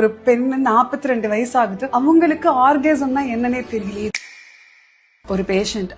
ஒரு பெண்ணு 42 வயசு ஆகுது, அவங்களுக்கு ஆர்காசம்னா என்னன்னே தெரியலையே. ஒரு பேஷண்ட்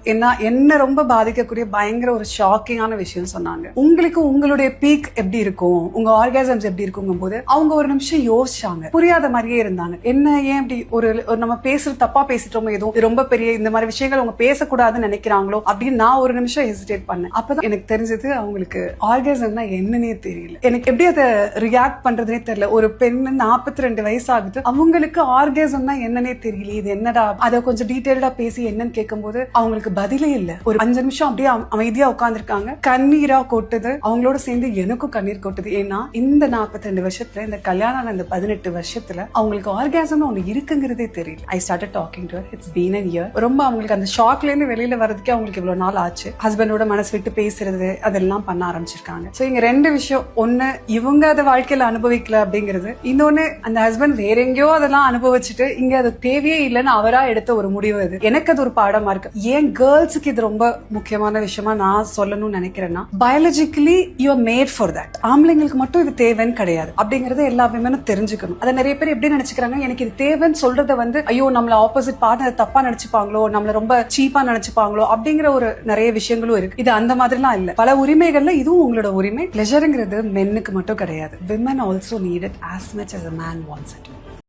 என்ன ரொம்ப பாதிக்கக்கூடிய பயங்கர ஒரு ஷாக்கிங்கான விஷயம் சொன்னாங்க. உங்களுக்கு உங்களுடைய பீக் எப்படி இருக்கும், உங்க ஆர்காசம்ஸ் எப்படி இருக்கும் போது அவங்க ஒரு நிமிஷம் யோசிச்சாங்க. புரியாத மாதிரியே இருந்தாங்க. என்ன ஏன் இப்படி ஒரு நம்ம பேசுறது தப்பா பேசிட்டோமோ, எதுவும் ரொம்ப பெரிய இந்த மாதிரி விஷயங்கள் அவங்க பேசக்கூடாதுன்னு நினைக்கிறாங்களோ அப்படின்னு நான் ஒரு நிமிஷம் ஹெசிடேட் பண்ணேன். அப்பதான் எனக்கு தெரிஞ்சது அவங்களுக்கு ஆர்காசம்னா என்னன்னே தெரியல. எனக்கு எப்படி அதை ரியாக்ட் பண்றதுனே தெரியல. ஒரு பெண்ணு 42 வயசு ஆகுது, அவங்களுக்கு ஆர்காசம்னா என்னன்னே தெரியல, இது என்னடா, அதை கொஞ்சம் டீடைல்டா பேசி என்னன்னு கேட்கும் போது அவங்களுக்கு பதிலே இல்ல. ஒரு 5 நிமிஷம் அப்படியே அமைதியா உட்கார்ந்துருக்காங்க. கண்ணீரா கொட்டுது. அவங்களோட சேர்ந்து எனக்கும் கண்ணீர் கொட்டுது. ஏன்னா இந்த 42 வருஷத்துல, இந்த கல்யாணம் இந்த 18 வருஷத்துல அவங்களுக்கு ஆர்காசம் ஒண்ணு இருக்குங்கிறதே தெரியல. I started talking to her. It's been an year. ரொம்ப அவங்களுக்கு அந்த ஷாக்ல இருந்து வெளியில வரதுக்கே அவங்களுக்கு இவ்வளவு நாள் ஆச்சு. ஹஸ்பண்டோட மனசு விட்டு பேசுறது அதெல்லாம் பண்ண ஆரம்பிச்சிருக்காங்க. சோ இங்க 2 விஷயம். ஒண்ணு, இவங்க அதை வாழ்க்கையில அனுபவிக்கல அப்படிங்கிறது. இன்னொன்னு, அந்த ஹஸ்பண்ட் வேற எங்கேயோ அதெல்லாம் அனுபவிச்சுட்டு இங்க அது தேவையே இல்லைன்னு அவரா எடுத்த ஒரு முடிவு. அது எனக்கு அது ஒரு பாடமா இருக்கு. ஏன் கேர்ள்ஸுக்கு இது ரொம்ப முக்கியமான விஷயமா நான் சொல்லணும்னு நினைக்கிறேன்னா, biologically you are made for that. ஆம்பளைங்களுக்கு மட்டும் இது தேவைன்னு கிடையாது அப்படிங்கறத எல்லா விமனும் தெரிஞ்சுக்கணும். அதை நிறைய பேர் எப்படி நினைச்சுக்கிறாங்க, எனக்கு இது தேவைன்னு சொல்றத ஐயோ நம்மள ஆப்போசிட் பார்ட்னர் தப்பா நினைச்சுப்பாங்களோ, நம்மள ரொம்ப சீப்பா நினைச்சுப்பாங்களோ அப்படிங்கிற ஒரு நிறைய விஷயங்களும் இருக்கு. இது அந்த மாதிரிலாம் இல்ல. பல உரிமைகள்ல இதுவும் உங்களோட உரிமை. பிளஷருங்கிறது மென்னுக்கு மட்டும் கிடையாது. Women also need it as much as a man wants it.